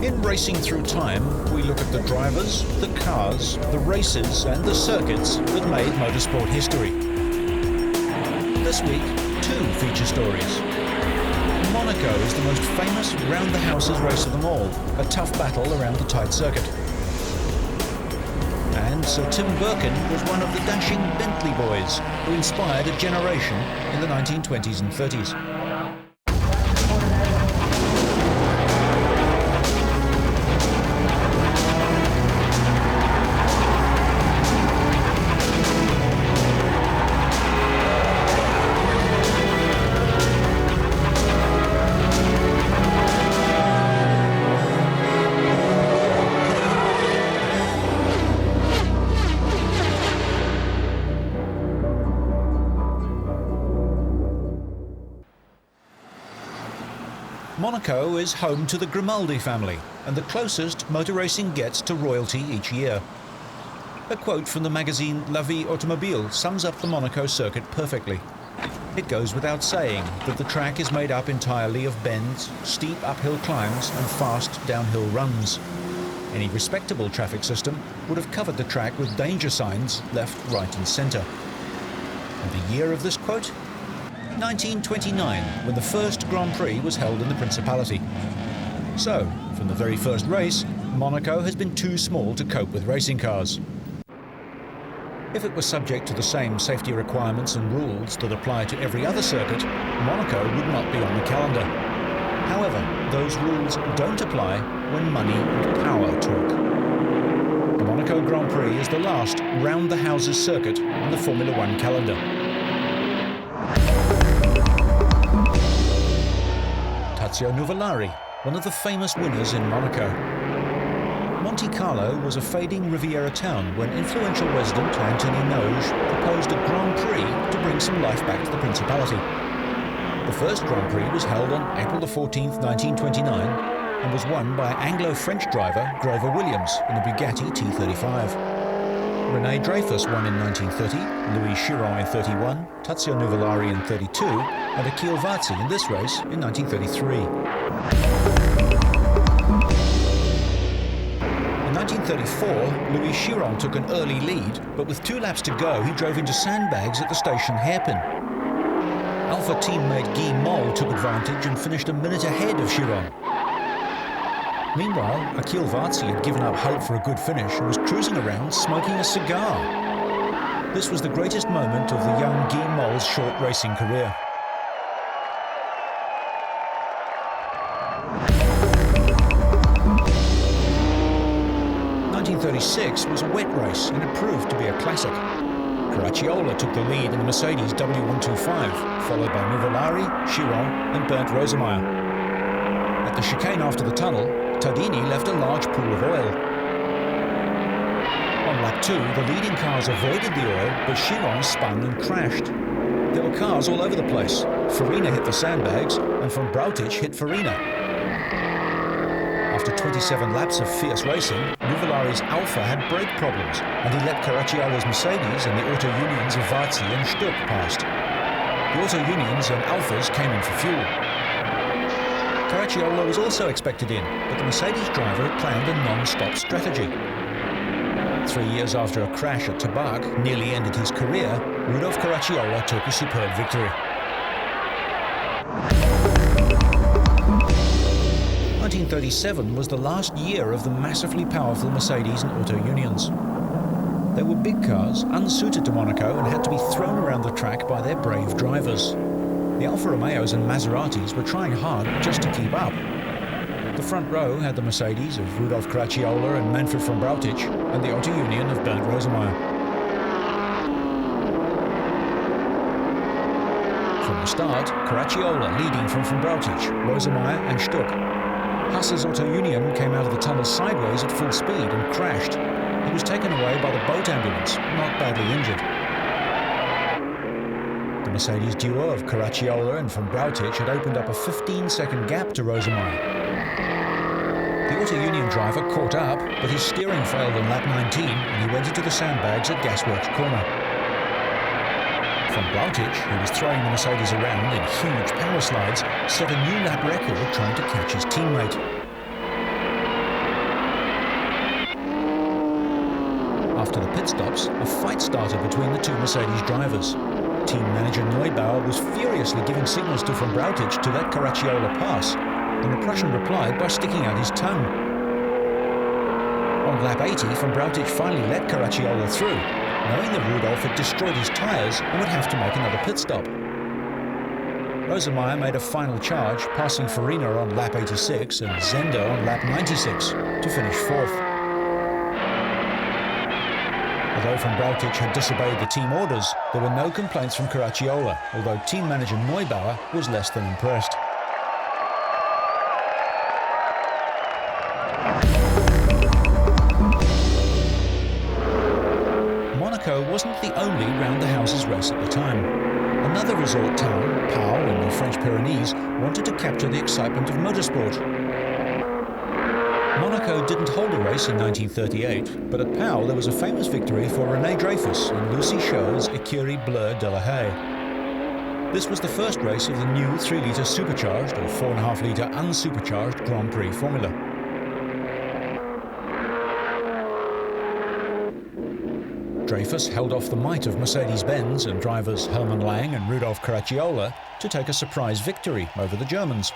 In Racing Through Time, we look at the drivers, the cars, the races and the circuits that made motorsport history. This week, 2 feature stories. Monaco is the most famous round-the-houses race of them all, a tough battle around the tight circuit. And Sir Tim Birkin was one of the dashing Bentley boys who inspired a generation in the 1920s and 30s. Monaco is home to the Grimaldi family and the closest motor racing gets to royalty each year. A quote from the magazine La Vie Automobile sums up the Monaco circuit perfectly. It goes without saying that the track is made up entirely of bends, steep uphill climbs and fast downhill runs. Any respectable traffic system would have covered the track with danger signs left, right and centre. And the year of this quote? 1929, when the first Grand Prix was held in the Principality. So, from the very first race, Monaco has been too small to cope with racing cars. If it were subject to the same safety requirements and rules that apply to every other circuit, Monaco would not be on the calendar. However, those rules don't apply when money and power talk. The Monaco Grand Prix is the last round-the-houses circuit on the Formula One calendar. Tazio Nuvolari, one of the famous winners in Monaco. Monte Carlo was a fading Riviera town when influential resident Anthony Noge proposed a Grand Prix to bring some life back to the Principality. The first Grand Prix was held on April 14, 1929 and was won by Anglo-French driver Grover Williams in a Bugatti T35. René Dreyfus won in 1930, Louis Chiron in 31, Tazio Nuvolari in 32, and Achille Varzi in this race in 1933. In 1934, Louis Chiron took an early lead, but with 2 laps to go, he drove into sandbags at the station hairpin. Alpha teammate Guy Moll took advantage and finished a minute ahead of Chiron. Meanwhile, Achille Varzi had given up hope for a good finish and was cruising around smoking a cigar. This was the greatest moment of the young Guy Moll's short racing career. '36 was a wet race and it proved to be a classic. Caracciola took the lead in the Mercedes W125, followed by Nuvolari, Chiron and Bernd Rosemeyer. At the chicane after the tunnel, Tardini left a large pool of oil. On lap 2, the leading cars avoided the oil, but Chiron spun and crashed. There were cars all over the place. Farina hit the sandbags, and von Brautich hit Farina. After 27 laps of fierce racing, Nuvolari's Alfa had brake problems, and he let Caracciola's Mercedes and the Auto Unions of Varzi and Stuck past. The Auto Unions and Alfas came in for fuel. Caracciola was also expected in, but the Mercedes driver had planned a non-stop strategy. 3 years after a crash at Tabak nearly ended his career, Rudolf Caracciola took a superb victory. 1937 was the last year of the massively powerful Mercedes and Auto Unions. They were big cars, unsuited to Monaco, and had to be thrown around the track by their brave drivers. The Alfa Romeos and Maseratis were trying hard just to keep up. The front row had the Mercedes of Rudolf Caracciola and Manfred von Brautich, and the Auto Union of Bernd Rosemeyer. From the start, Caracciola leading from von Brautich, Rosemeyer and Stuck. Hasse's Auto Union came out of the tunnel sideways at full speed and crashed. He was taken away by the boat ambulance, not badly injured. The Mercedes duo of Caracciola and von Brautich had opened up a 15-second gap to Rosemeyer. The Auto Union driver caught up, but his steering failed on lap 19 and he went into the sandbags at Gasworks Corner. Von Brautich, who was throwing the Mercedes around in huge power slides, set a new lap record trying to catch his teammate. the pit stops, a fight started between the two Mercedes drivers. Team manager Neubauer was furiously giving signals to Van Brautic to let Caracciola pass, and the Prussian replied by sticking out his tongue. On lap 80, Van Brautic finally let Caracciola through, knowing that Rudolph had destroyed his tyres and would have to make another pit stop. Rosemeyer made a final charge, passing Farina on lap 86 and Zender on lap 96 to finish fourth. Although Van Brautic had disobeyed the team orders, there were no complaints from Caracciola, although team manager Neubauer was less than impressed. Monaco wasn't the only round-the-houses race at the time. Another resort town, Pau in the French Pyrenees, wanted to capture the excitement of motorsport. Monaco didn't hold a race in 1938, but at Pau there was a famous victory for René Dreyfus and Lucy Cho's Écurie Bleu de la Haye. This was the first race of the new 3-litre supercharged or 4.5-litre unsupercharged Grand Prix formula. Dreyfus held off the might of Mercedes-Benz and drivers Hermann Lang and Rudolf Caracciola to take a surprise victory over the Germans.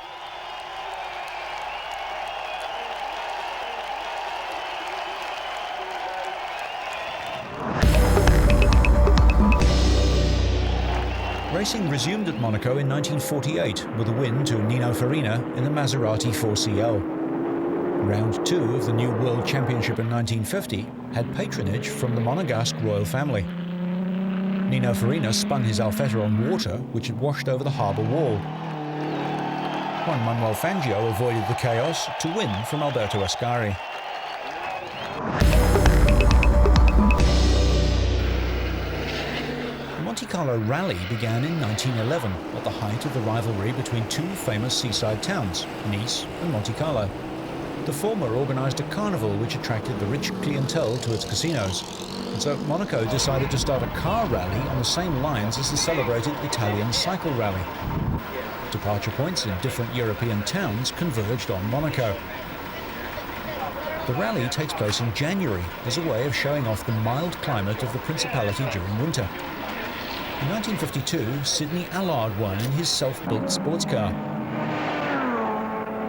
Racing resumed at Monaco in 1948 with a win to Nino Farina in the Maserati 4CL. Round 2 of the new World Championship in 1950 had patronage from the Monegasque royal family. Nino Farina spun his Alfetta on water, which had washed over the harbour wall. Juan Manuel Fangio avoided the chaos to win from Alberto Ascari. The Monte Carlo Rally began in 1911 at the height of the rivalry between two famous seaside towns, Nice and Monte Carlo. The former organised a carnival which attracted the rich clientele to its casinos, and so Monaco decided to start a car rally on the same lines as the celebrated Italian cycle rally. Departure points in different European towns converged on Monaco. The rally takes place in January as a way of showing off the mild climate of the Principality during winter. In 1952, Sidney Allard won in his self-built sports car.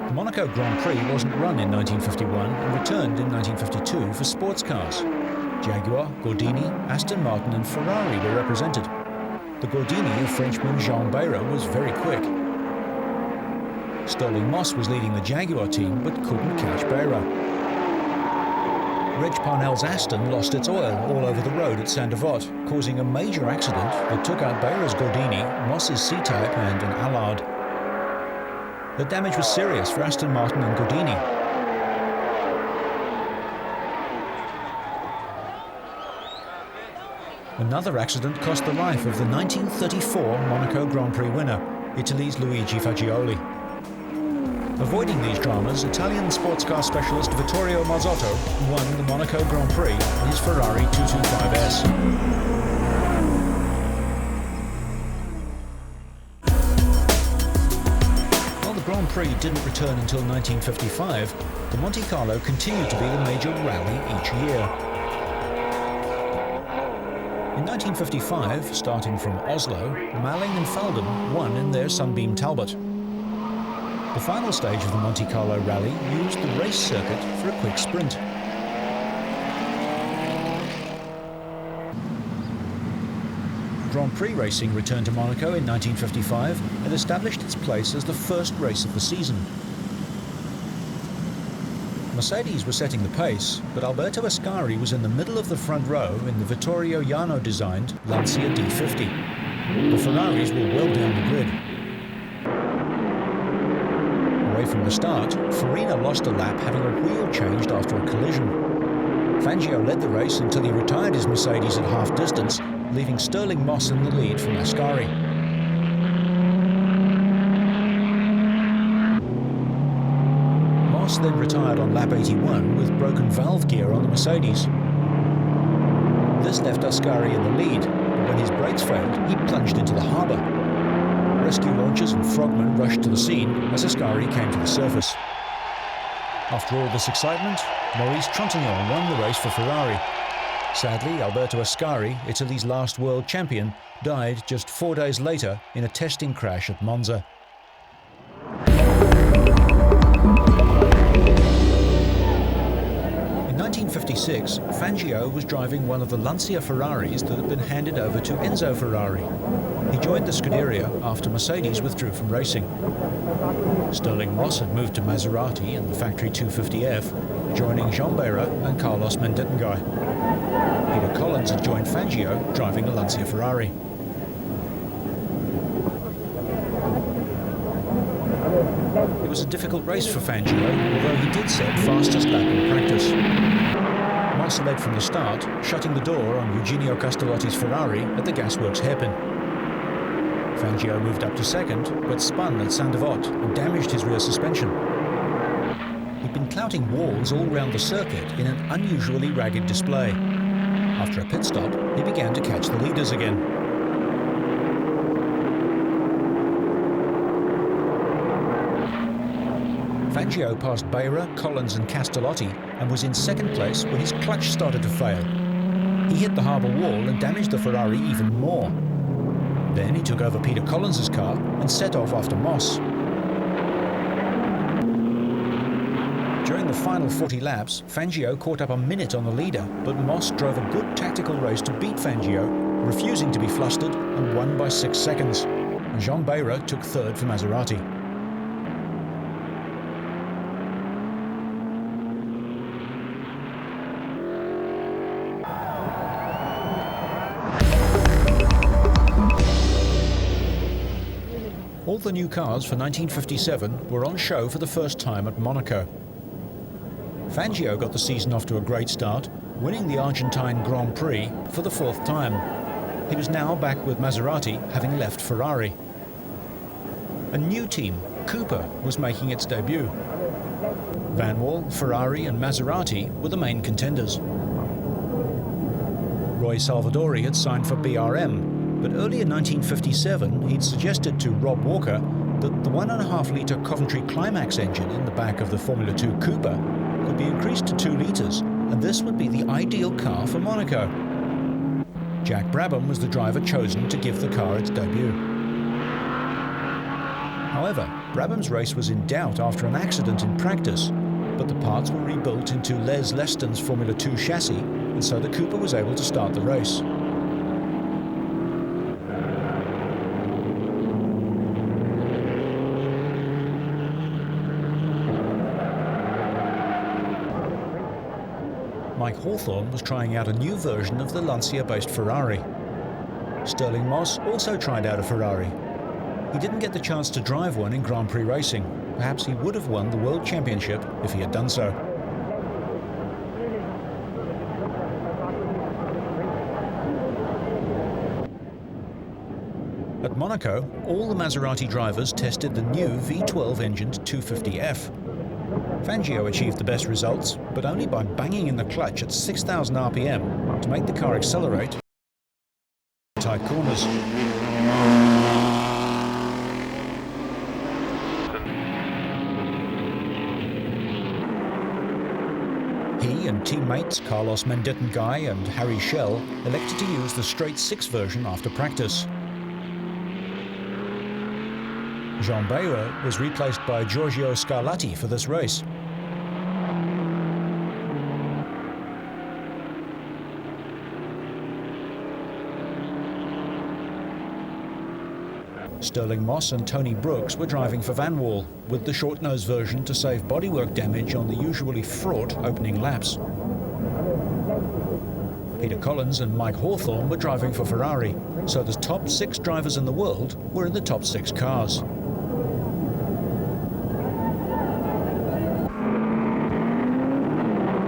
The Monaco Grand Prix wasn't run in 1951 and returned in 1952 for sports cars. Jaguar, Gordini, Aston Martin and Ferrari were represented. The Gordini of Frenchman Jean Beira was very quick. Sterling Moss was leading the Jaguar team but couldn't catch Beira. Reg Parnell's Aston lost its oil all over the road at Saint-Devote, causing a major accident that took out Beira's Gordini, Moss's C-Type and an Allard. The damage was serious for Aston Martin and Gordini. Another accident cost the life of the 1934 Monaco Grand Prix winner, Italy's Luigi Fagioli. Avoiding these dramas, Italian sports car specialist Vittorio Marzotto won the Monaco Grand Prix in his Ferrari 225S. Grand Prix didn't return until 1955, the Monte Carlo continued to be the major rally each year. In 1955, starting from Oslo, Malling and Falden won in their Sunbeam Talbot. The final stage of the Monte Carlo rally used the race circuit for a quick sprint. Grand Prix racing returned to Monaco in 1955 and established its place as the first race of the season. Mercedes was setting the pace, but Alberto Ascari was in the middle of the front row in the Vittorio Jano-designed Lancia D50. The Ferraris were well down the grid. Away from the start, Farina lost a lap having a wheel changed after a collision. Fangio led the race until he retired his Mercedes at half distance, leaving Sterling Moss in the lead from Ascari. Moss then retired on lap 81 with broken valve gear on the Mercedes. This left Ascari in the lead, but when his brakes failed, he plunged into the harbour. Rescue launchers and frogmen rushed to the scene as Ascari came to the surface. After all this excitement, Maurice Trintignant won the race for Ferrari. Sadly, Alberto Ascari, Italy's last world champion, died just 4 days later in a testing crash at Monza. In 1956, Fangio was driving one of the Lancia Ferraris that had been handed over to Enzo Ferrari. He joined the Scuderia after Mercedes withdrew from racing. Sterling Moss had moved to Maserati in the factory 250F, joining Jean Behra and Carlos Mendenguy. Peter Collins had joined Fangio, driving a Lancia Ferrari. It was a difficult race for Fangio, although he did set fastest lap in practice. Moss led from the start, shutting the door on Eugenio Castellotti's Ferrari at the gasworks hairpin. Fangio moved up to second, but spun at Saint-Devote and damaged his rear suspension. He'd been clouting walls all round the circuit in an unusually ragged display. After a pit stop, he began to catch the leaders again. Fangio passed Behra, Collins and Castellotti and was in second place when his clutch started to fail. He hit the harbour wall and damaged the Ferrari even more. Then he took over Peter Collins' car and set off after Moss. During the final 40 laps, Fangio caught up a minute on the leader, but Moss drove a good tactical race to beat Fangio, refusing to be flustered, and won by 6 seconds. Jean Behra took third for Maserati. All the new cars for 1957 were on show for the first time at Monaco. Fangio got the season off to a great start, winning the Argentine Grand Prix for the 4th time. He was now back with Maserati, having left Ferrari. A new team, Cooper, was making its debut. Vanwall, Ferrari and Maserati were the main contenders. Roy Salvadori had signed for BRM, but early in 1957 he'd suggested to Rob Walker that the 1.5-litre Coventry Climax engine in the back of the Formula 2 Cooper could be increased to 2 litres, and this would be the ideal car for Monaco. Jack Brabham was the driver chosen to give the car its debut. However, Brabham's race was in doubt after an accident in practice, but the parts were rebuilt into Les Leston's Formula 2 chassis, and so the Cooper was able to start the race. Mike Hawthorne was trying out a new version of the Lancia-based Ferrari. Sterling Moss also tried out a Ferrari. He didn't get the chance to drive one in Grand Prix racing. Perhaps he would have won the World Championship if he had done so. At Monaco, all the Maserati drivers tested the new V12-engined 250F. Fangio achieved the best results, but only by banging in the clutch at 6,000 RPM to make the car accelerate in tight corners. He and teammates Carlos Mendenguy and Harry Schell elected to use the straight 6 version after practice. Jean Behra was replaced by Giorgio Scarlatti for this race. Sterling Moss and Tony Brooks were driving for Vanwall, with the short-nose version to save bodywork damage on the usually fraught opening laps. Peter Collins and Mike Hawthorne were driving for Ferrari, so the top 6 drivers in the world were in the top 6 cars.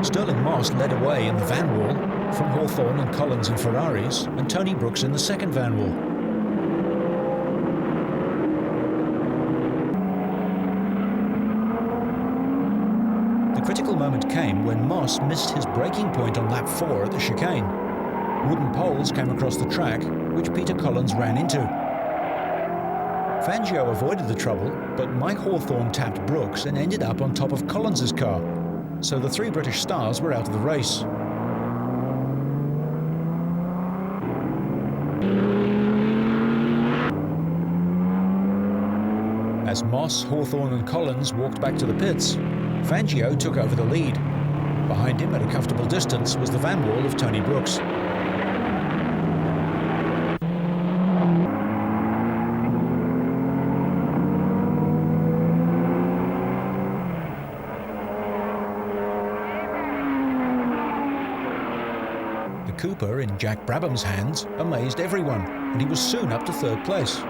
Sterling Moss led away in the Vanwall, from Hawthorne and Collins in Ferraris, and Tony Brooks in the second Vanwall. The critical moment came when Moss missed his braking point on lap 4 at the chicane. Wooden poles came across the track, which Peter Collins ran into. Fangio avoided the trouble, but Mike Hawthorne tapped Brooks and ended up on top of Collins's car, so the 3 British stars were out of the race. Moss, Hawthorn and Collins walked back to the pits, Fangio took over the lead. Behind him at a comfortable distance was the van wall of Tony Brooks. The Cooper in Jack Brabham's hands amazed everyone, and he was soon up to third place.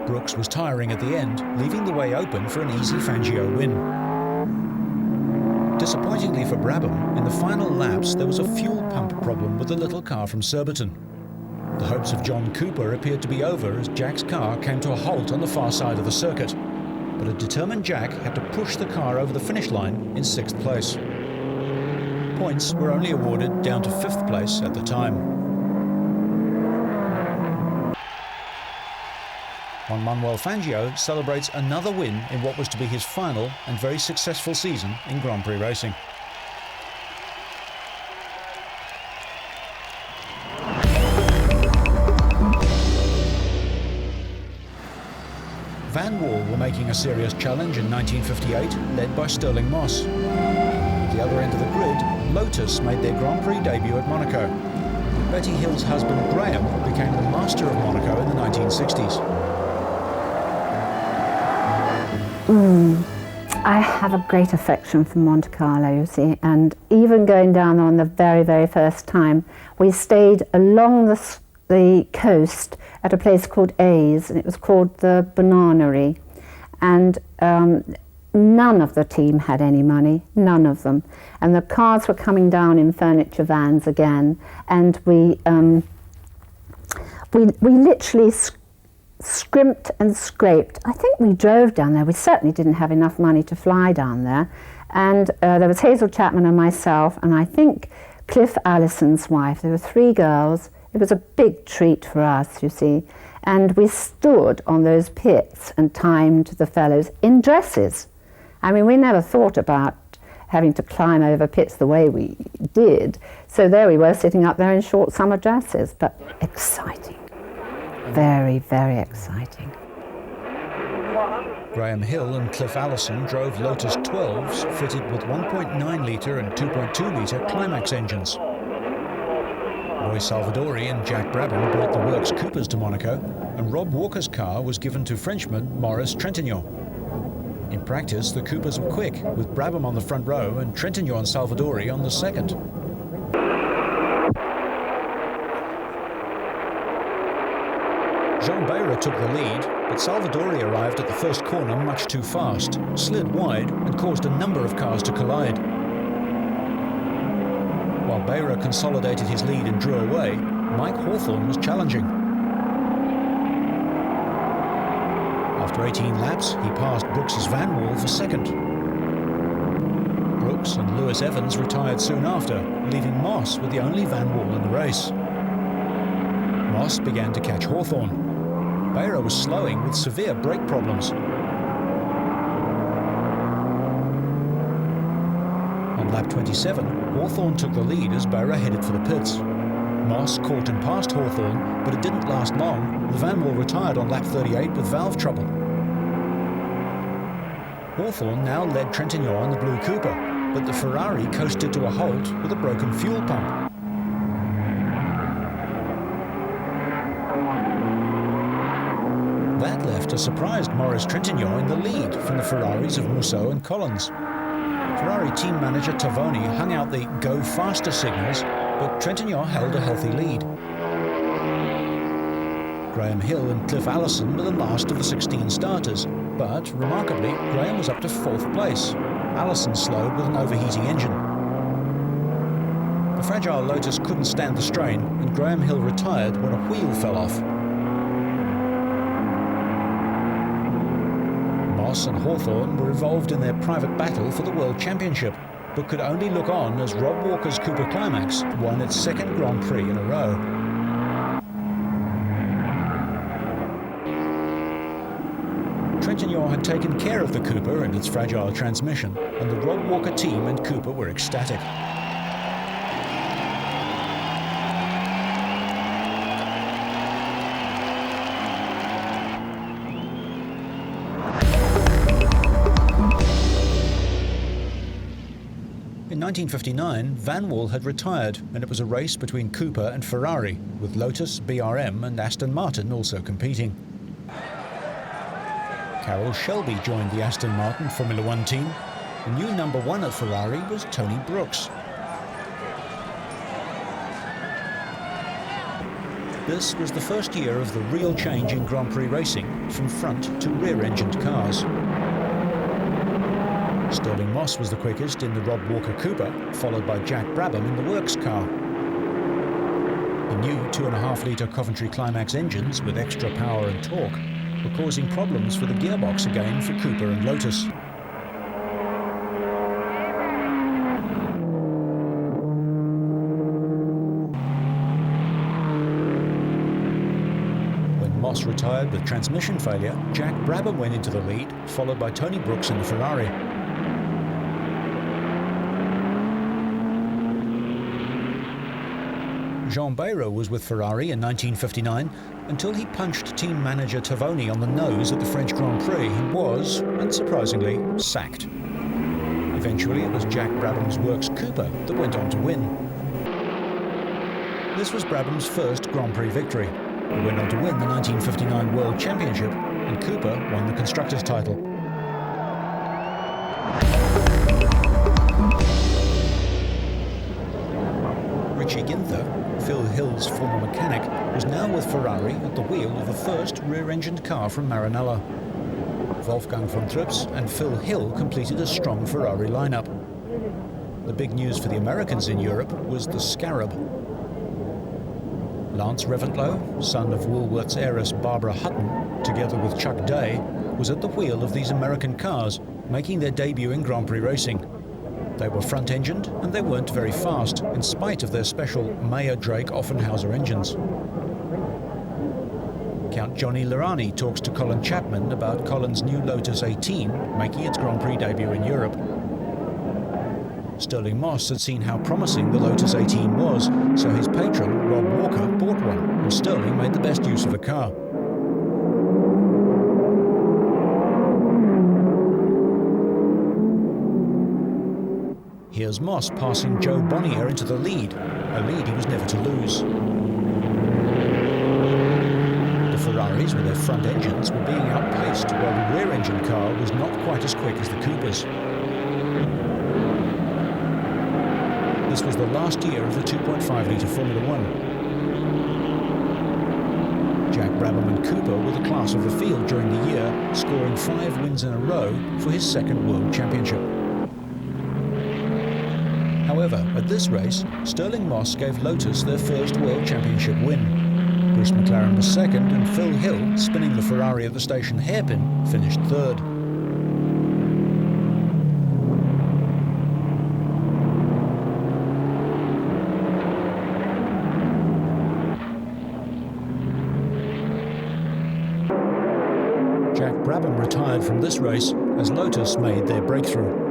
Brooks was tiring at the end, leaving the way open for an easy Fangio win. Disappointingly for Brabham, in the final laps there was a fuel pump problem with the little car from Surbiton. The hopes of John Cooper appeared to be over as Jack's car came to a halt on the far side of the circuit, but a determined Jack had to push the car over the finish line in 6th place. Points were only awarded down to 5th place at the time. Juan Manuel Fangio celebrates another win in what was to be his final and very successful season in Grand Prix racing. Van Wall were making a serious challenge in 1958, led by Stirling Moss. At the other end of the grid, Lotus made their Grand Prix debut at Monaco. Betty Hill's husband Graham became the master of Monaco in the 1960s. I have a great affection for Monte Carlo, you see, and even going down there on the very, very first time, we stayed along the coast at a place called A's, and it was called the Bananery, and none of the team had any money, none of them, and the cars were coming down in furniture vans again, and we literally scrimped and scraped. I think we drove down there. We certainly didn't have enough money to fly down there. And there was Hazel Chapman and myself, and I think Cliff Allison's wife. There were 3 girls. It was a big treat for us, you see. And we stood on those pits and timed the fellows in dresses. I mean, we never thought about having to climb over pits the way we did. So there we were, sitting up there in short summer dresses, but exciting. Very, very exciting. Graham Hill and Cliff Allison drove Lotus 12s fitted with 1.9 litre and 2.2 litre Climax engines. Roy Salvadori and Jack Brabham brought the works Coopers to Monaco, and Rob Walker's car was given to Frenchman Maurice Trintignant. In practice, the Coopers were quick, with Brabham on the front row and Trintignant and Salvadori on the second. Jean Beira took the lead, but Salvadori arrived at the first corner much too fast, slid wide and caused a number of cars to collide. While Beira consolidated his lead and drew away, Mike Hawthorn was challenging. After 18 laps, he passed Brooks's van wall for second. Brooks and Lewis Evans retired soon after, leaving Moss with the only van wall in the race. Moss began to catch Hawthorn. Beira was slowing with severe brake problems. On lap 27, Hawthorn took the lead as Beira headed for the pits. Moss caught and passed Hawthorn, but it didn't last long. The van wall retired on lap 38 with valve trouble. Hawthorn now led Trintignant in the Blue Cooper, but the Ferrari coasted to a halt with a broken fuel pump. That left a surprised Maurice Trintignant in the lead from the Ferraris of Musso and Collins. Ferrari team manager Tavoni hung out the "go faster" signals, but Trintignant held a healthy lead. Graham Hill and Cliff Allison were the last of the 16 starters, but remarkably, Graham was up to 4th place. Allison slowed with an overheating engine. The fragile Lotus couldn't stand the strain, and Graham Hill retired when a wheel fell off. Moss and Hawthorn were involved in their private battle for the World Championship, but could only look on as Rob Walker's Cooper Climax won its 2nd Grand Prix in a row. Trintignant had taken care of the Cooper and its fragile transmission, and the Rob Walker team and Cooper were ecstatic. In 1959, Van Wall had retired, and it was a race between Cooper and Ferrari, with Lotus, BRM and Aston Martin also competing. Carroll Shelby joined the Aston Martin Formula One team. The new number one at Ferrari was Tony Brooks. This was the first year of the real change in Grand Prix racing from front to rear-engined cars. Stirling Moss was the quickest in the Rob Walker Cooper, followed by Jack Brabham in the Works car. The new 2.5-litre Coventry Climax engines with extra power and torque were causing problems for the gearbox again for Cooper and Lotus. When Moss retired with transmission failure, Jack Brabham went into the lead, followed by Tony Brooks in the Ferrari. Jean Bayraud was with Ferrari in 1959 until he punched team manager Tavoni on the nose at the French Grand Prix and was, unsurprisingly, sacked. Eventually it was Jack Brabham's Works Cooper that went on to win. This was Brabham's first Grand Prix victory. He went on to win the 1959 World Championship, and Cooper won the Constructors' title. Richie Ginther, Phil Hill's former mechanic, was now with Ferrari at the wheel of the first rear-engined car from Maranello. Wolfgang von Trips and Phil Hill completed a strong Ferrari lineup. The big news for the Americans in Europe was the Scarab. Lance Reventlow, son of Woolworth's heiress Barbara Hutton, together with Chuck Day, was at the wheel of these American cars, making their debut in Grand Prix racing. They were front-engined and they weren't very fast, in spite of their special Mayer-Drake Offenhauser engines. Count Johnny Lirani talks to Colin Chapman about Colin's new Lotus 18 making its Grand Prix debut in Europe. Stirling Moss had seen how promising the Lotus 18 was, so his patron, Rob Walker, bought one, and Stirling made the best use of the car. Here's Moss passing Joe Bonnier into the lead, a lead he was never to lose. The Ferraris with their front engines were being outpaced, while the rear-engine car was not quite as quick as the Coopers. This was the last year of the 2.5-litre Formula One. Jack Brabham and Cooper were the class of the field during the year, scoring 5 wins in a row for his second World Championship. However, at this race, Stirling Moss gave Lotus their first World Championship win. Bruce McLaren was second, and Phil Hill, spinning the Ferrari at the station hairpin, finished third. Jack Brabham retired from this race as Lotus made their breakthrough.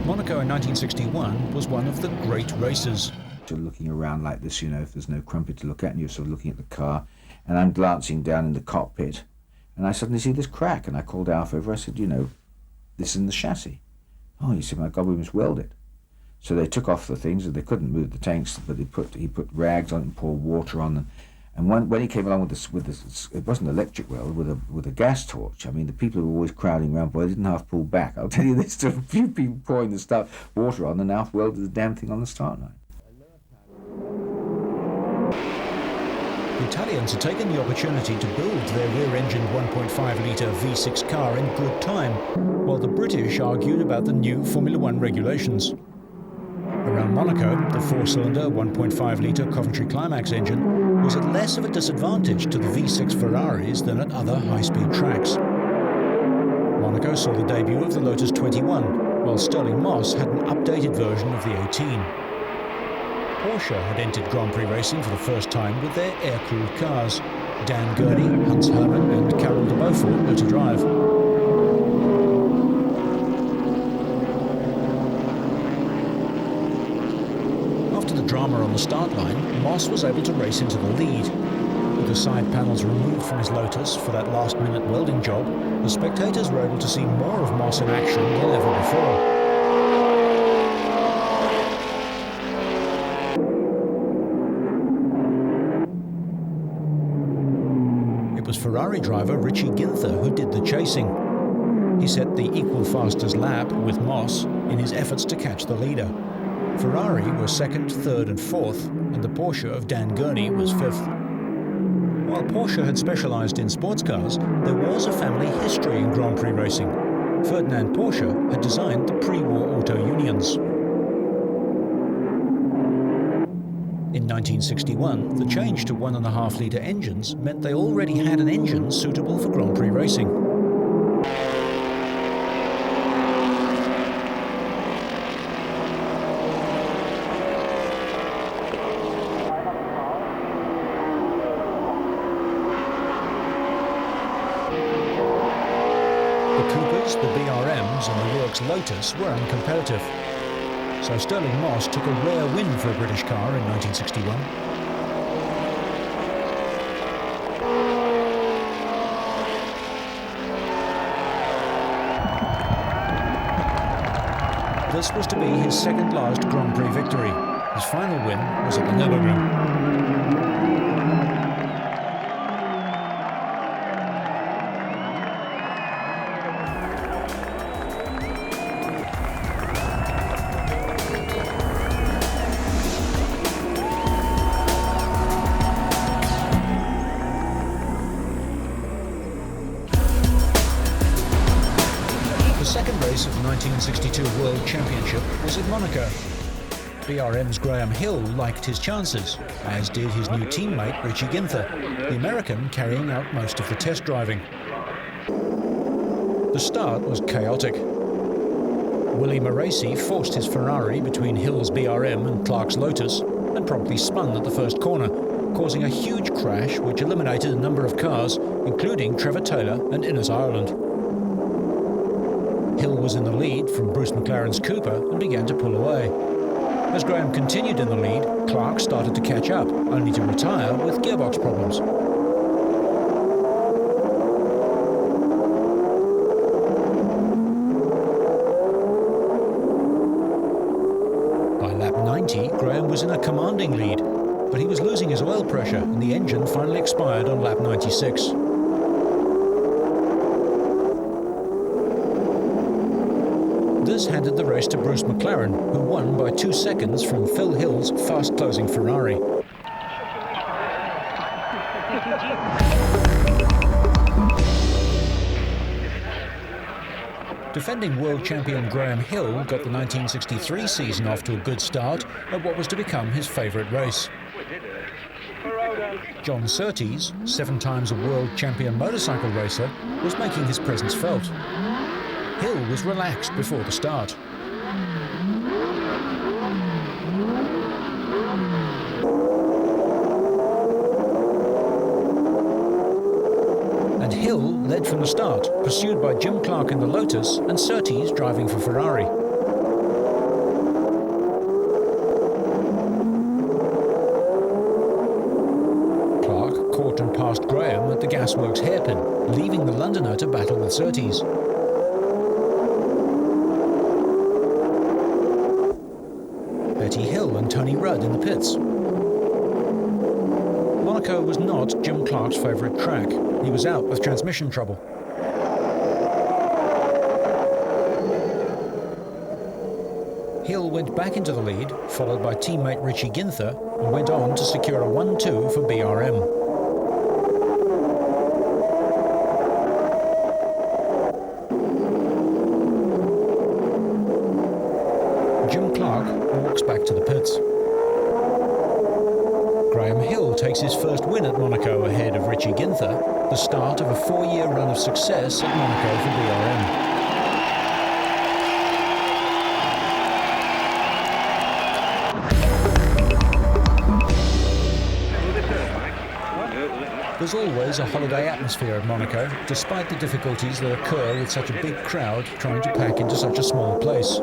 Monaco in 1961 was one of the great races. Looking around like this, if there's no crumpet to look at, and you're sort of looking at the car, and I'm glancing down in the cockpit, and I suddenly see this crack, and I called Alf over. I said, this is in the chassis. Oh, he said, my God, we must weld it. So they took off the things, and they couldn't move the tanks, but he put rags on it and poured water on them. And when he came along with this, it wasn't an electric weld, with a gas torch. I mean, the people who were always crowding around, boy, they didn't half pull back. I'll tell you this, to a few people pouring the water on, and Alf welded the damn thing on the start line. The Italians had taken the opportunity to build their rear-engined 1.5-litre V6 car in good time, while the British argued about the new Formula One regulations. Around Monaco, the 4-cylinder 1.5-litre Coventry Climax engine was at less of a disadvantage to the V6 Ferraris than at other high-speed tracks. Monaco saw the debut of the Lotus 21, while Stirling Moss had an updated version of the 18. Porsche had entered Grand Prix racing for the first time with their air-cooled cars. Dan Gurney, Hans Hermann and Carol de Beaufort were to drive. drama on the start line, Moss was able to race into the lead. With the side panels removed from his Lotus for that last-minute welding job, the spectators were able to see more of Moss in action than ever before. It was Ferrari driver Richie Ginther who did the chasing. He set the equal fastest lap with Moss in his efforts to catch the leader. Ferrari were second, third and fourth, and the Porsche of Dan Gurney was fifth. While Porsche had specialised in sports cars, there was a family history in Grand Prix racing. Ferdinand Porsche had designed the pre-war auto unions. In 1961, the change to 1.5-litre engines meant they already had an engine suitable for Grand Prix racing. The Coopers, the BRMs and the Works Lotus were uncompetitive. So Stirling Moss took a rare win for a British car in 1961. This was to be his second last Grand Prix victory. His final win was at the Nürburgring. The second race of the 1962 World Championship was at Monaco. BRM's Graham Hill liked his chances, as did his new teammate Richie Ginther, the American carrying out most of the test driving. The start was chaotic. Willie Moraci forced his Ferrari between Hill's BRM and Clark's Lotus and promptly spun at the first corner, causing a huge crash which eliminated a number of cars, including Trevor Taylor and Innes Ireland. Hill was in the lead from Bruce McLaren's Cooper and began to pull away. As Graham continued in the lead, Clark started to catch up, only to retire with gearbox problems. By lap 90, Graham was in a commanding lead, but he was losing his oil pressure and the engine finally expired on lap 96. This handed the race to Bruce McLaren, who won by 2 seconds from Phil Hill's fast-closing Ferrari. Defending world champion Graham Hill got the 1963 season off to a good start at what was to become his favourite race. John Surtees, 7 times a world champion motorcycle racer, was making his presence felt. Hill was relaxed before the start. And Hill led from the start, pursued by Jim Clark in the Lotus and Surtees driving for Ferrari. Clark caught and passed Graham at the Gasworks hairpin, leaving the Londoner to battle with Surtees. Betty Hill and Tony Rudd in the pits. Monaco was not Jim Clark's favourite track. He was out with transmission trouble. Hill went back into the lead, followed by teammate Richie Ginther, and went on to secure a 1-2 for BRM. Jim Clark walks back to the pits. Graham Hill takes his first win at Monaco ahead of Richie Ginther, the start of a 4-year run of success at Monaco for BRM. There's always a holiday atmosphere at Monaco, despite the difficulties that occur with such a big crowd trying to pack into such a small place.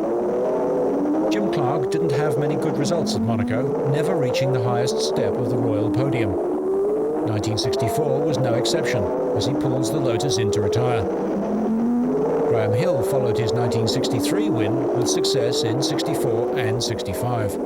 Jim Clark didn't have many good results at Monaco, never reaching the highest step of the Royal Podium. 1964 was no exception, as he pulls the Lotus in to retire. Graham Hill followed his 1963 win with success in 64 and 65.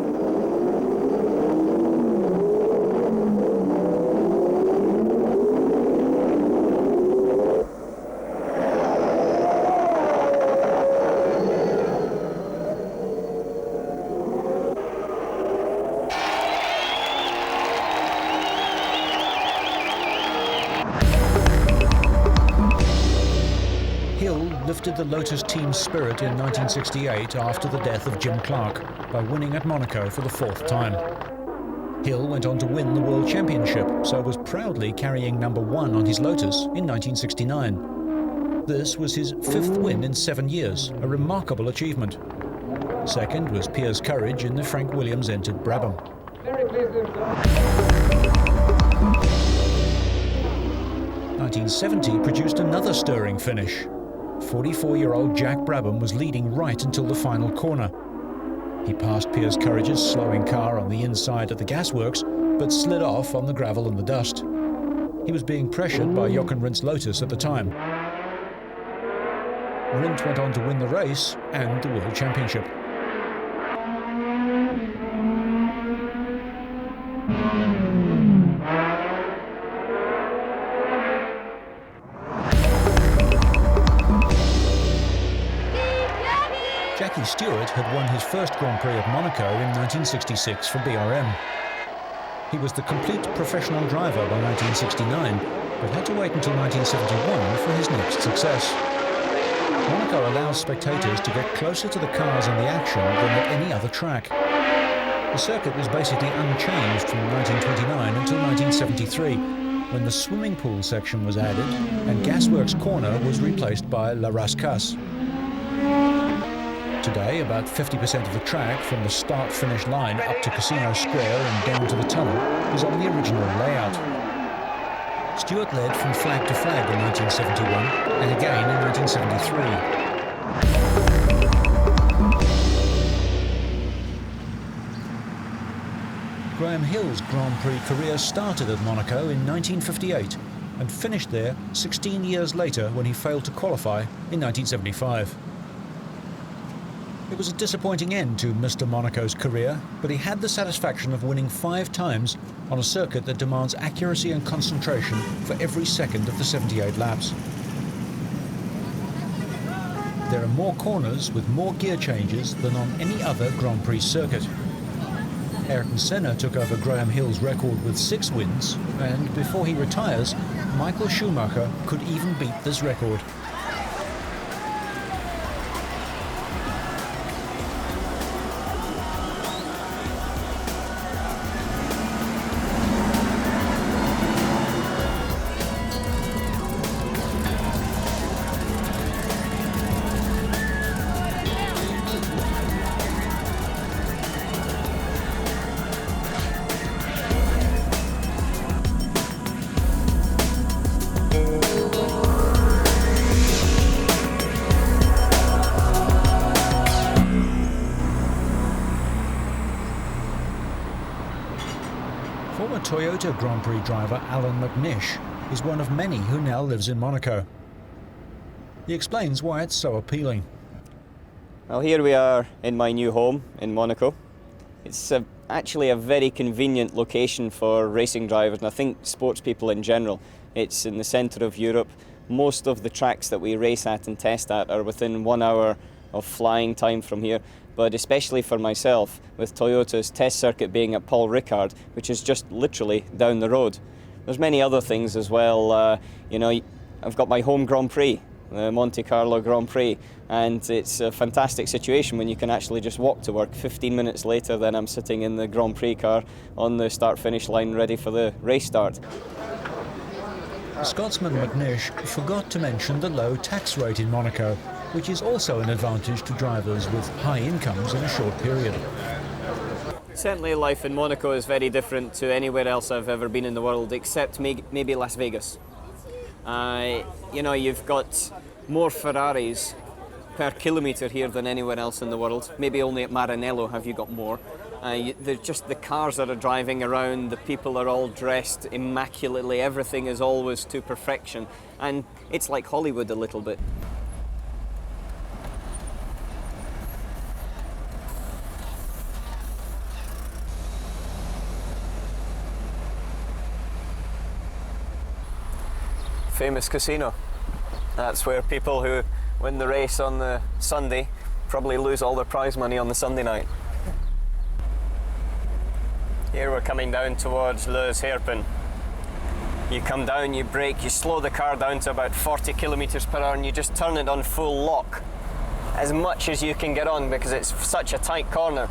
Lifted the Lotus team's spirit in 1968 after the death of Jim Clark by winning at Monaco for the 4th time. Hill went on to win the World Championship, so was proudly carrying number 1 on his Lotus in 1969. This was his 5th win in 7 years, a remarkable achievement. Second was Piers Courage in the Frank Williams-entered Brabham. 1970 produced another stirring finish. 44-year-old Jack Brabham was leading right until the final corner. He passed Piers Courage's slowing car on the inside of the gasworks, but slid off on the gravel and the dust. He was being pressured by Jochen Rindt's Lotus at the time. Rindt went on to win the race and the World Championship. Jackie Stewart had won his first Grand Prix at Monaco in 1966 for BRM. He was the complete professional driver by 1969, but had to wait until 1971 for his next success. Monaco allows spectators to get closer to the cars and the action than at any other track. The circuit was basically unchanged from 1929 until 1973, when the swimming pool section was added and Gasworks Corner was replaced by La Rascasse. Today, about 50% of the track, from the start-finish line up to Casino Square and down to the tunnel, is on the original layout. Stewart led from flag to flag in 1971 and again in 1973. Graham Hill's Grand Prix career started at Monaco in 1958 and finished there 16 years later when he failed to qualify in 1975. It was a disappointing end to Mr. Monaco's career, but he had the satisfaction of winning 5 times on a circuit that demands accuracy and concentration for every second of the 78 laps. There are more corners with more gear changes than on any other Grand Prix circuit. Ayrton Senna took over Graham Hill's record with 6 wins, and before he retires, Michael Schumacher could even beat this record. Former Toyota Grand Prix driver Alan McNish is one of many who now lives in Monaco. He explains why it's so appealing. Well, here we are in my new home in Monaco. It's actually a very convenient location for racing drivers, and I think sports people in general. It's in the centre of Europe. Most of the tracks that we race at and test at are within 1 hour of flying time from here. But especially for myself, with Toyota's test circuit being at Paul Ricard, which is just literally down the road. There's many other things as well. I've got my home Grand Prix, the Monte Carlo Grand Prix, and it's a fantastic situation when you can actually just walk to work. 15 minutes later, then I'm sitting in the Grand Prix car on the start-finish line ready for the race start. Scotsman McNish forgot to mention the low tax rate in Monaco, which is also an advantage to drivers with high incomes in a short period. Certainly life in Monaco is very different to anywhere else I've ever been in the world, except maybe Las Vegas. You've got more Ferraris per kilometre here than anywhere else in the world. Maybe only at Maranello have you got more. Just the cars that are driving around, the people are all dressed immaculately, everything is always to perfection, and it's like Hollywood a little bit. Famous casino. That's where people who win the race on the Sunday probably lose all their prize money on the Sunday night. Here we're coming down towards Les Hairpin. You come down, you brake, you slow the car down to about 40 kilometres per hour and you just turn it on full lock as much as you can get on because it's such a tight corner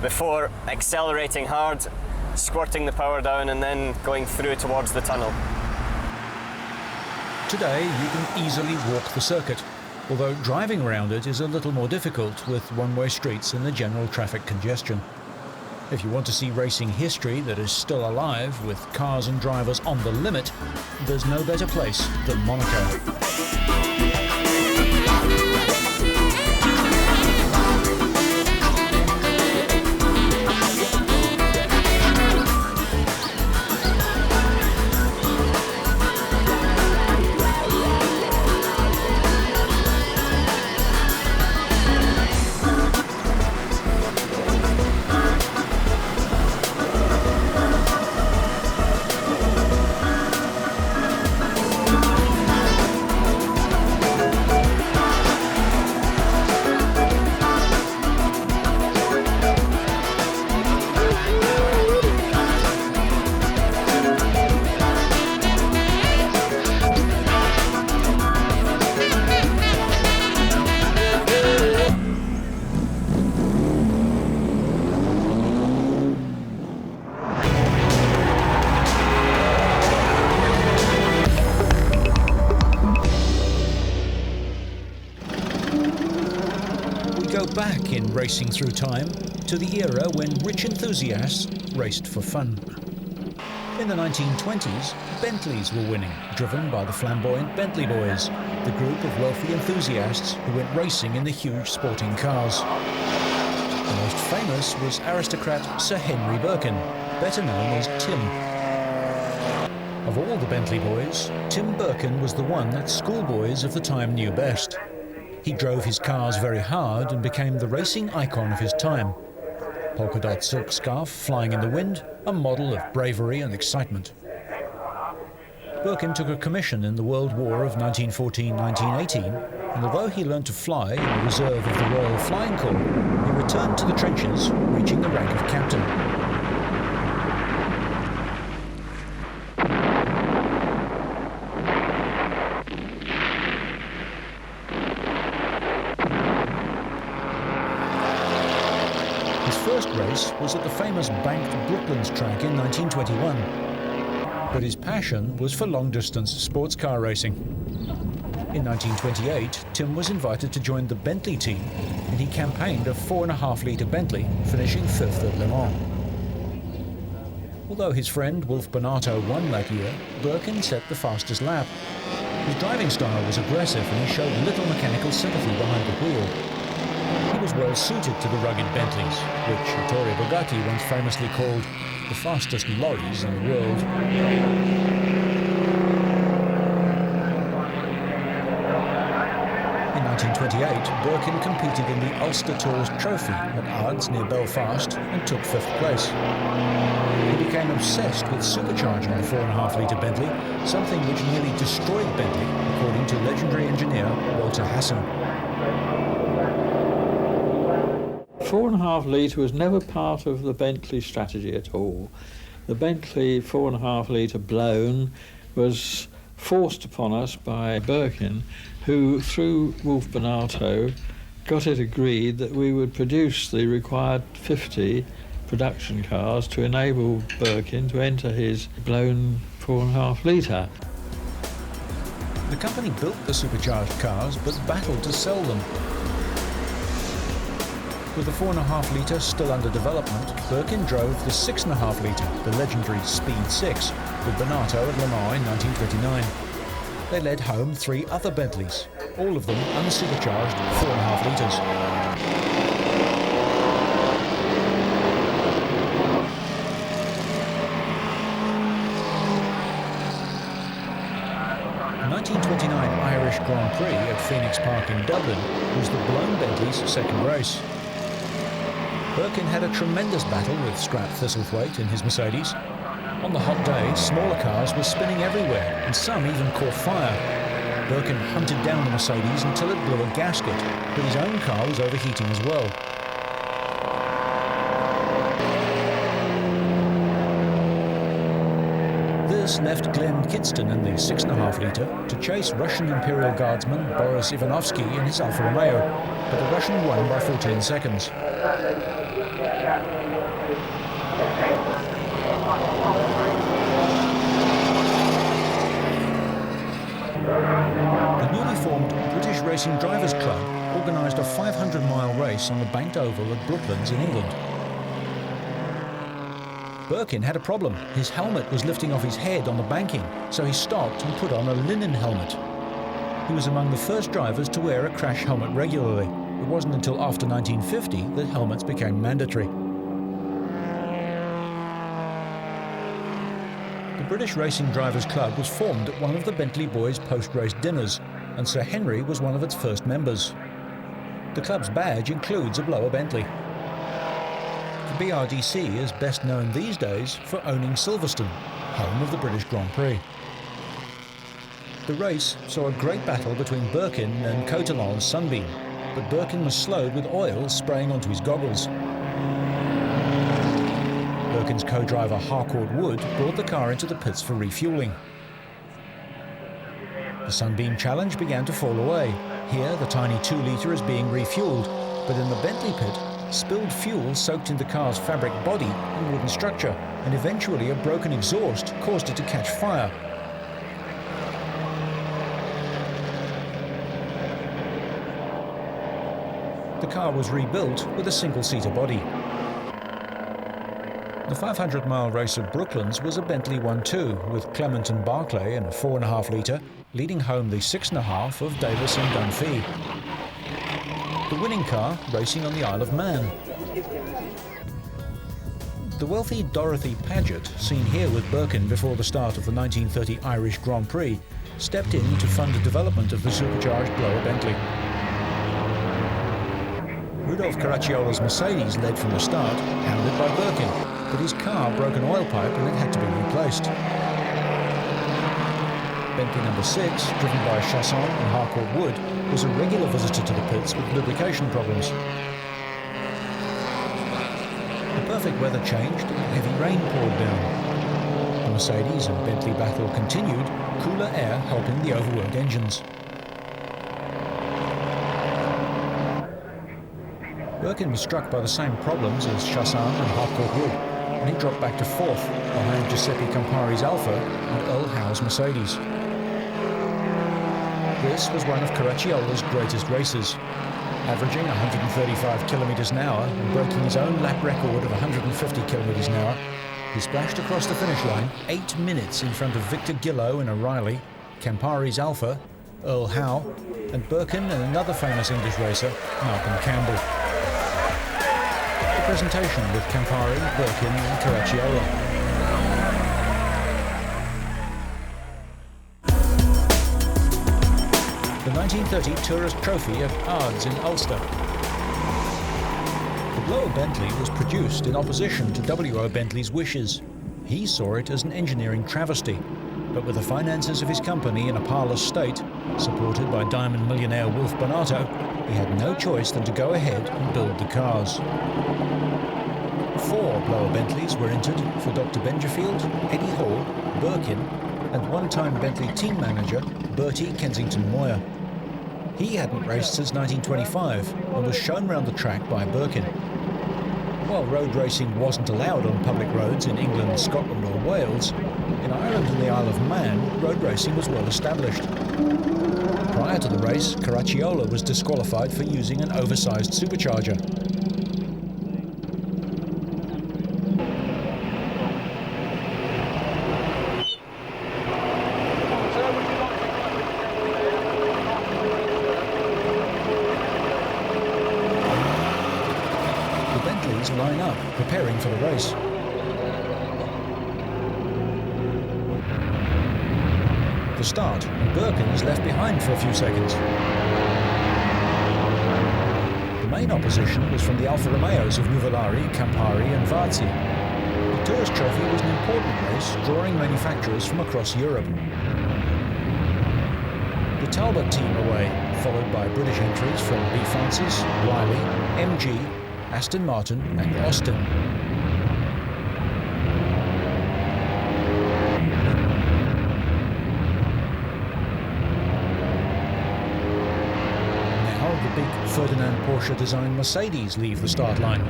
before accelerating hard, squirting the power down and then going through towards the tunnel. Today you can easily walk the circuit, although driving around it is a little more difficult with one-way streets and the general traffic congestion. If you want to see racing history that is still alive, with cars and drivers on the limit, there's no better place than Monaco. Back in racing through time to the era when rich enthusiasts raced for fun. In the 1920s, Bentleys were winning, driven by the flamboyant Bentley boys, the group of wealthy enthusiasts who went racing in the huge sporting cars. The most famous was aristocrat Sir Henry Birkin, better known as Tim. Of all the Bentley boys, Tim Birkin was the one that schoolboys of the time knew best. He drove his cars very hard and became the racing icon of his time. Polka dot silk scarf flying in the wind, a model of bravery and excitement. Birkin took a commission in the World War of 1914-1918, and although he learned to fly in the reserve of the Royal Flying Corps, he returned to the trenches, reaching the rank of captain. His first race was at the famous banked Brooklands track in 1921. But his passion was for long-distance sports car racing. In 1928, Tim was invited to join the Bentley team, and he campaigned a 4.5-litre Bentley, finishing 5th at Le Mans. Although his friend Wolf Bonato won that year, Birkin set the fastest lap. His driving style was aggressive, and he showed little mechanical sympathy behind the wheel. He was well suited to the rugged Bentleys, which Ettore Bugatti once famously called the fastest lorries in the world. In 1928, Birkin competed in the Ulster Tours Trophy at Ards near Belfast and took 5th place. He became obsessed with supercharging the 4.5-litre Bentley, something which nearly destroyed Bentley, according to legendary engineer Walter Hassan. 4.5-litre was never part of the Bentley strategy at all. The Bentley 4.5-litre blown was forced upon us by Birkin, who, through Wolf Bonato, got it agreed that we would produce the required 50 production cars to enable Birkin to enter his blown 4.5-litre. The company built the supercharged cars, but battled to sell them. With the 4.5-litre still under development, Birkin drove the 6.5-litre, the legendary Speed 6, with Bonato at Le Mans in 1929. they led home 3 other Bentleys, all of them unsupercharged 4.5 litres. The 1929 Irish Grand Prix at Phoenix Park in Dublin was the blown Bentley's second race. Birkin had a tremendous battle with Scrap Thistlethwaite in his Mercedes. On the hot day, smaller cars were spinning everywhere, and some even caught fire. Birkin hunted down the Mercedes until it blew a gasket, but his own car was overheating as well. This left Glenn Kidston in the 6.5 litre to chase Russian Imperial Guardsman Boris Ivanovsky in his Alfa Romeo, but the Russian won by 14 seconds. The newly formed British Racing Drivers Club organised a 500-mile race on the banked oval at Brooklands in England. Birkin had a problem. His helmet was lifting off his head on the banking, so he stopped and put on a linen helmet. He was among the first drivers to wear a crash helmet regularly. It wasn't until after 1950 that helmets became mandatory. The British Racing Drivers Club was formed at one of the Bentley boys' post-race dinners, and Sir Henry was one of its first members. The club's badge includes a blower Bentley. The BRDC is best known these days for owning Silverstone, home of the British Grand Prix. The race saw a great battle between Birkin and Cotelan's Sunbeam, but Birkin was slowed with oil spraying onto his goggles. Birkin's co-driver Harcourt Wood brought the car into the pits for refuelling. The Sunbeam Challenge began to fall away. Here, the tiny 2-litre is being refueled, but in the Bentley pit, spilled fuel soaked in the car's fabric body and wooden structure, and eventually a broken exhaust caused it to catch fire. The car was rebuilt with a single-seater body. The 500-mile race at Brooklands was a Bentley 1-2 with Clement and Barclay in a 4.5 litre, leading home the 6.5 of Davis and Dunphy. The winning car racing on the Isle of Man. The wealthy Dorothy Paget, seen here with Birkin before the start of the 1930 Irish Grand Prix, stepped in to fund the development of the supercharged blower Bentley. Rudolf Caracciolla's Mercedes led from the start, hounded by Birkin, but his car broke an oil pipe and it had to be replaced. Bentley number 6, driven by Chasson and Harcourt Wood, was a regular visitor to the pits with lubrication problems. The perfect weather changed and heavy rain poured down. The Mercedes and Bentley battle continued, cooler air helping the overworked engines. Birkin was struck by the same problems as Chasson and Harcourt Wood, and he dropped back to 4th, behind Giuseppe Campari's Alfa and Earl Howe's Mercedes. This was one of Caracciolla's greatest races. Averaging 135 kilometres an hour and breaking his own lap record of 150 kilometres an hour, he splashed across the finish line 8 minutes in front of Victor Gillow in a Riley, Campari's Alfa, Earl Howe, and Birkin and another famous English racer, Malcolm Campbell. The presentation with Campari, Birkin and Caracciola. The 1930 Tourist Trophy at Ards in Ulster. The blower Bentley was produced in opposition to W.O. Bentley's wishes. He saw it as an engineering travesty, but with the finances of his company in a parlous state, supported by diamond millionaire Wolf Bonato, he had no choice than to go ahead and build the cars. 4 blower Bentleys were entered for Dr. Benjerfield, Eddie Hall, Birkin, and one-time Bentley team manager Bertie Kensington Moyer. He hadn't raced since 1925 and was shown round the track by Birkin. While road racing wasn't allowed on public roads in England, Scotland or Wales, in Ireland and the Isle of Man, road racing was well established. Prior to the race, Caracciola was disqualified for using an oversized supercharger. cars line up, preparing for the race. The start, and Birkin is left behind for a few seconds. The main opposition was from the Alfa Romeos of Nuvolari, Campari and Varzi. The Tourist Trophy was an important race, drawing manufacturers from across Europe. The Talbot team away, followed by British entries from B. Francis, Riley, MG, Aston Martin and Austin. Big Ferdinand Porsche-designed Mercedes leave the start line.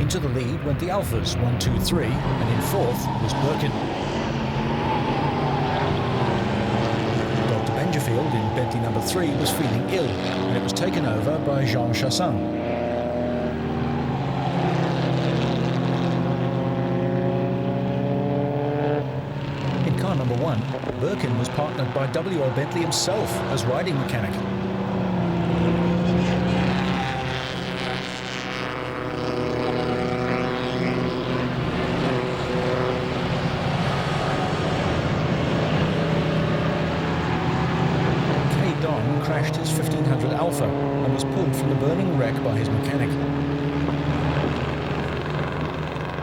Into the lead went the Alphas, 1, 2, 3, and in fourth was Birkin. Dr. Benjafield in Bentley number 3 was feeling ill, and it was taken over by Jean Chassin. In car number 1, Birkin was partnered by W.O. Bentley himself as riding mechanic. Crashed his 1500 Alpha and was pulled from the burning wreck by his mechanic.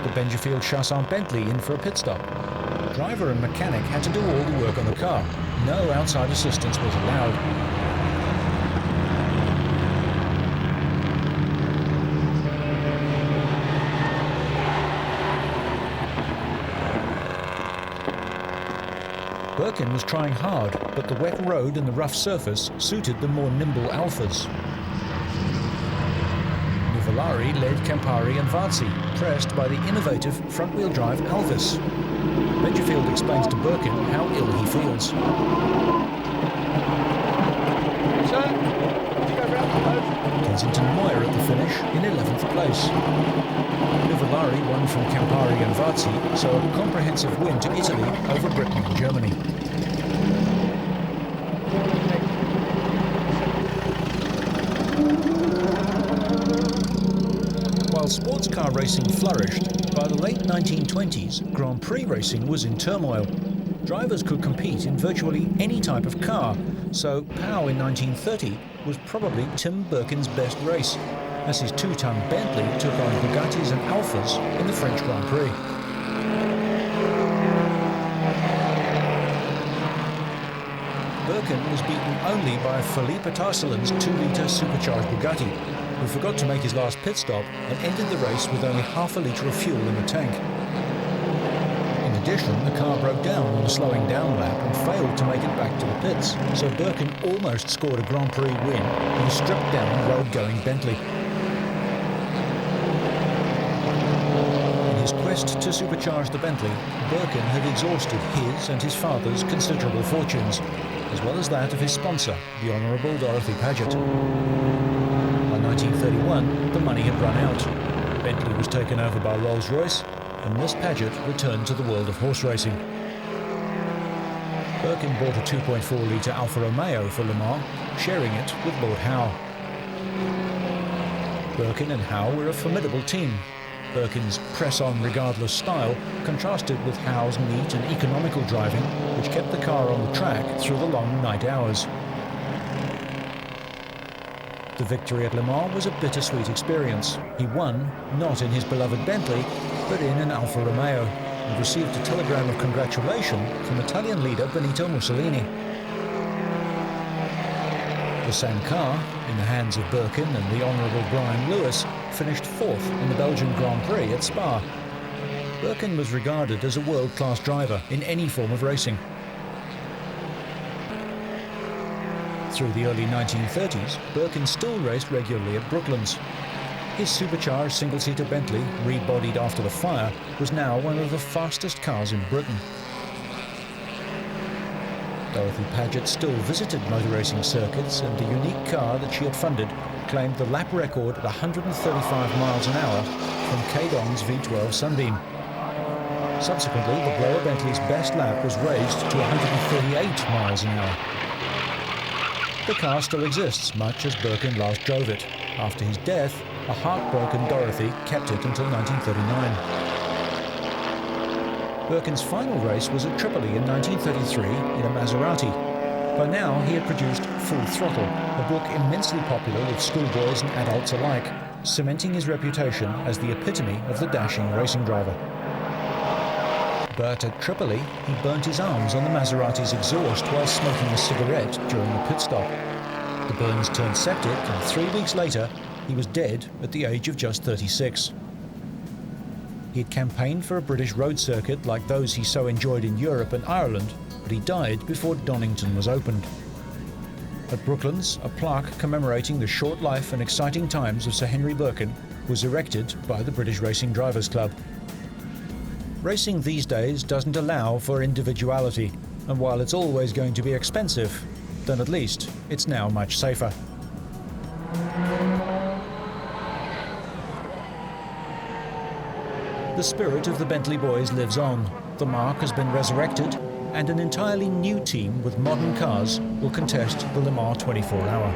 The Benjafield Chassin Bentley in for a pit stop. Driver and mechanic had to do all the work on the car. No outside assistance was allowed. Birkin was trying hard, but the wet road and the rough surface suited the more nimble Alphas. Nuvolari led Campari and Varzi, pressed by the innovative front-wheel drive Alvis. Benjafield explains to Birkin how ill he feels. Kensington Moyer at the finish in 11th place. Nuvolari won from Campari and Varzi, so a comprehensive win to Italy over Britain and Germany. While sports car racing flourished, by the late 1920s, Grand Prix racing was in turmoil. Drivers could compete in virtually any type of car, so Pau in 1930 was probably Tim Birkin's best race, as his 2-ton Bentley took on Bugattis and Alphas in the French Grand Prix. Birkin was beaten only by Philippe Atarsalan's 2-litre supercharged Bugatti, who forgot to make his last pit stop and ended the race with only half a litre of fuel in the tank. In addition, the car broke down on a slowing down lap and failed to make it back to the pits, so Birkin almost scored a Grand Prix win in a stripped-down road-going Bentley. In his quest to supercharge the Bentley, Birkin had exhausted his and his father's considerable fortunes, as well as that of his sponsor, the Honourable Dorothy Paget. By 1931, the money had run out. Bentley was taken over by Rolls-Royce, and Miss Paget returned to the world of horse racing. Birkin bought a 2.4-litre Alfa Romeo for Le Mans, sharing it with Lord Howe. Birkin and Howe were a formidable team. Birkin's press-on regardless style contrasted with Howe's neat and economical driving, which kept the car on the track through the long night hours. The victory at Le Mans was a bittersweet experience. He won, not in his beloved Bentley, but in an Alfa Romeo, and received a telegram of congratulation from Italian leader Benito Mussolini. The same car, in the hands of Birkin and the Honourable Brian Lewis, finished fourth in the Belgian Grand Prix at Spa. Birkin was regarded as a world-class driver in any form of racing. Through the early 1930s, Birkin still raced regularly at Brooklands. His supercharged single-seater Bentley, rebodied after the fire, was now one of the fastest cars in Britain. Dorothy Paget still visited motor racing circuits, and the unique car that she had funded claimed the lap record at 135 miles an hour from Cadon's V12 Sunbeam. Subsequently, the blower Bentley's best lap was raised to 138 miles an hour. The car still exists, much as Birkin last drove it. After his death, a heartbroken Dorothy kept it until 1939. Birkin's final race was at Tripoli in 1933 in a Maserati. By now, he had produced Full Throttle, a book immensely popular with schoolboys and adults alike, cementing his reputation as the epitome of the dashing racing driver. But at Tripoli, he burnt his arms on the Maserati's exhaust while smoking a cigarette during a pit stop. The burns turned septic, and 3 weeks later, he was dead at the age of just 36. He had campaigned for a British road circuit like those he so enjoyed in Europe and Ireland, but he died before Donington was opened. At Brooklands, a plaque commemorating the short life and exciting times of Sir Henry Birkin was erected by the British Racing Drivers Club. Racing these days doesn't allow for individuality, and while it's always going to be expensive, then at least it's now much safer. The spirit of the Bentley boys lives on. The marque has been resurrected, and an entirely new team with modern cars will contest the Le Mans 24 Hour.